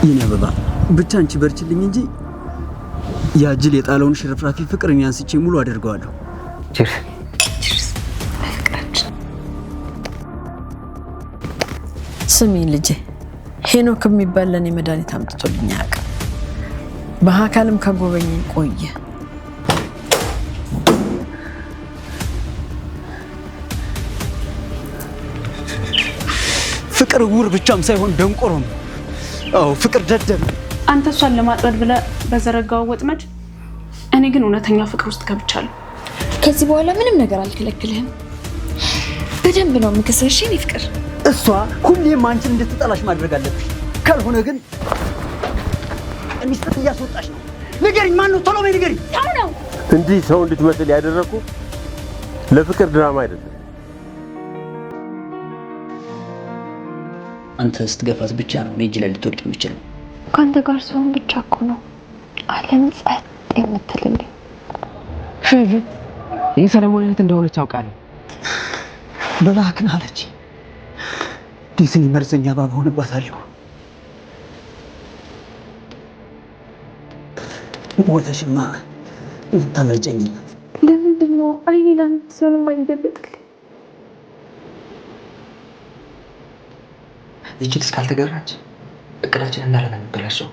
የኔ አበባ ብቻ አንቺ በርችልኝ እንጂ ያ ጅል የጣለውን ሽርፍራፊ ፍቅርን ያንስቼ ሙሉ አደርገዋለሁ። ቺርስ። ስሚ ልጄ፣ ሄኖክ የሚባል ለኔ መድኃኒት አምጥቶልኝ አያውቅም። በአካልም ከጎበኘኝ ቆየ። ፍቅር ውር ብቻም ሳይሆን ደንቆሮም። አዎ ፍቅር ደደብ። አንተ እሷን ለማጥመድ ብለህ በዘረጋው ወጥመድ፣ እኔ ግን እውነተኛ ፍቅር ውስጥ ገብቻለሁ። ከዚህ በኋላ ምንም ነገር አልከለክልህም። በደንብ ነው የምከስርሽ የኔ ፍቅር። እሷ ሁሌም አንቺን እንድትጠላሽ ማድረግ አለብሽ። ካልሆነ ግን ሚስጥር እያስወጣሽ ነው። ንገሪኝ፣ ማን ነው? ቶሎ በይ ንገሪኝ። ሰው ነው እንዲህ ሰው እንድትመስል ያደረኩ ለፍቅር ድራማ አይደለም። አንተ ስትገፋት ብቻ ነው እኔ እጅ ላይ ልትወድቅ የምችለው። ከአንተ ጋር ሲሆን ብቻ እኮ ነው ዓለም ጸጥ የምትልልኝ። ይህ ሰለሞን እህት እንደሆነች አውቃለሁ። በላክን አለች። ዲስኒ መርዘኛ እባብ ሆነባታለሁ። ሞተሽማ ታመልጨኝ። ለምንድን ነው አይላን ሲሆን ማይደበጥልኝ? ይችል እስካልተገራች እቅዳችን እንዳለ ነው የሚበላሸው።